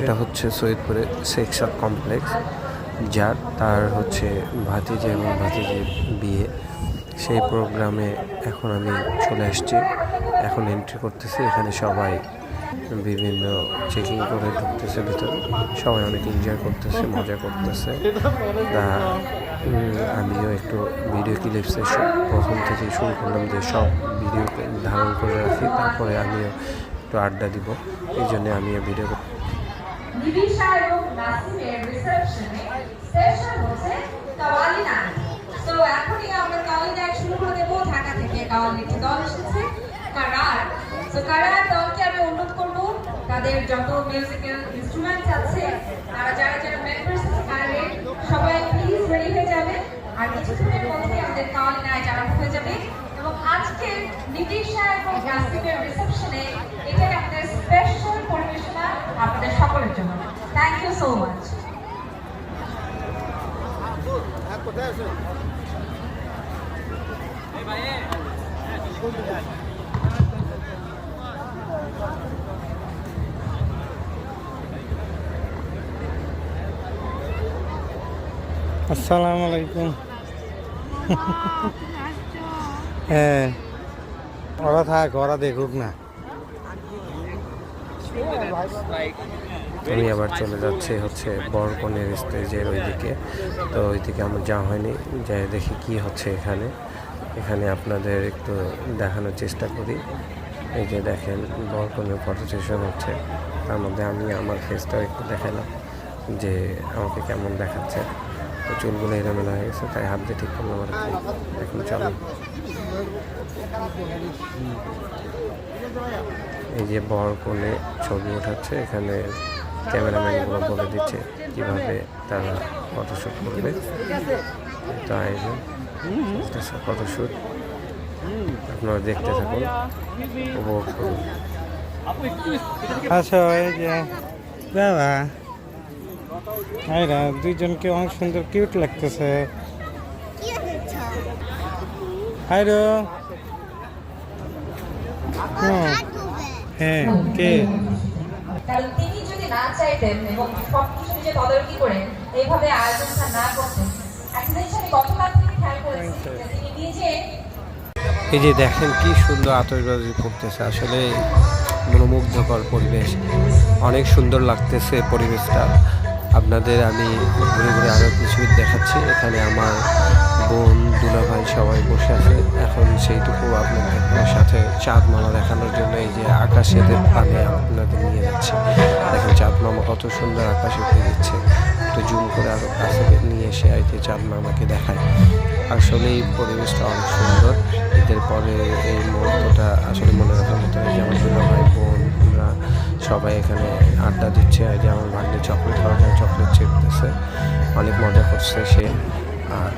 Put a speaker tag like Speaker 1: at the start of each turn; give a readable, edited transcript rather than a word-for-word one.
Speaker 1: এটা হচ্ছে সৈয়দপুরে সেক্সার কমপ্লেক্স, যার তার হচ্ছে ভাতিজা এবং ভাতিজির বিয়ে। সেই প্রোগ্রামে এখন আমি চলে আসছি, এখন এন্ট্রি করতেছি। এখানে সবাই বিভিন্ন চেকিং করে ঢুকতেছে ভিতরে, সবাই অনেক এনজয় করতেছে, মজা করতেছে। তা আমিও একটু ভিডিও ক্লিপসে প্রথম থেকেই শুরু করলাম যে সব ভিডিও ধারণ করে রাখি, তারপরে আমিও একটু আড্ডা দিব। এই জন্য আমিও ভিডিও
Speaker 2: নিবিশা এবং নাসিমের রিসেপশনে স্পেশাল হচ্ছে কাওয়ালি নাচ। তো এখনই আমরা কাওয়ালি নাচ শুরু করে দেবো। ঢাকা থেকে কাওয়ালি একটি দল এসেছে, কারার। তো কারার দলকে আমি অনুরোধ করবো তাদের যত মিউজিক্যাল ইনস্ট্রুমেন্ট আছে, তারা যারা যারা মেম্বার্স আছে কারারের, সবাই প্লিজ রেডি হয়ে যাবে। আর কিছুক্ষণের মধ্যে আমাদের কাওয়ালি নাচ আরম্ভ হয়ে যাবে। এবং আজকে নিবিশা এবং নাসিমের রিসেপশনে এটা আমাদের স্পেশাল পরিবেশনা আপনাদের সকলের জন্য। Thank you so much.
Speaker 3: আসসালামু আলাইকুম। হ্যাঁ, ওরা থাক, ওরা দেখুক না।
Speaker 1: আমি আবার চলে যাচ্ছি হচ্ছে বরকনের স্টেজের ওইদিকে। তো ওইদিকে আমার যাওয়া হয়নি, যাই দেখি কি হচ্ছে এখানে। এখানে আপনাদের একটু দেখানোর চেষ্টা করি। এই যে দেখেন বরকনের ফটো সেশন হচ্ছে, তার মধ্যে আমি আমার ফেসটাও একটু দেখালাম যে আমাকে কেমন দেখাচ্ছে। তো চুলগুলো এলোমেলো হয়ে গেছে, তাই হাত দিয়ে ঠিক করলাম আর কি। এখন চলো, এই যে বরকনে ছবি ওঠাচ্ছে, এখানে ক্যামেরাম্যানগুলো বলে দিচ্ছে কিভাবে তারা ফটোশ্যুট করবে। তো আয়োজন ফটোশ্যুট, আপনারা দেখতে থাকুন, উপভোগ করুন।
Speaker 3: আসো, এই যে বাবা আইরা দুইজনকে অনেক সুন্দর কিউট লাগতেছে। আইরো হ্যাঁ, কে?
Speaker 2: কারণ তিনি যদি না চাইতেন এবং সবকিছু নিজে তদারকি করে এইভাবে আয়োজনটা না করতেন, একটা জিনিস আমি গতকাল থেকে খেয়াল করেছি যে তিনি নিজে
Speaker 1: এই যে দেখেন কি সুন্দর আতশবাজি করতেছে, আসলে মনোমুগ্ধকর পরিবেশ, অনেক সুন্দর লাগতেছে পরিবেশটা। আপনাদের আমি ঘুরে ঘুরে আরও কিছু দেখাচ্ছি। এখানে আমার বোন, দুলাভাই সবাই বসে আছে। এখন সেইটুকু আপনাদের সাথে চাঁদ মামা দেখানোর জন্য এই যে আকাশের পানে আপনাদের নিয়ে যাচ্ছে। দেখেন চাঁদ মামা কত সুন্দর আকাশে উঠে দিচ্ছে। একটু জুম করে আরও কাছে নিয়ে এসে আর যে চাঁদ মামাকে দেখায়। আসলে এই পরিবেশটা অনেক সুন্দর। ঈদের পরে এই মুহূর্তটা আসলে মনে রাখার মতো। যে আমার দুলাভাই, বোনরা সবাই এখানে আড্ডা দিচ্ছে। যে আমার ভাগ্নে চকলেট খাওয়ার জন্য চকলেট চিপতেছে, অনেক মজা করছে সে। আর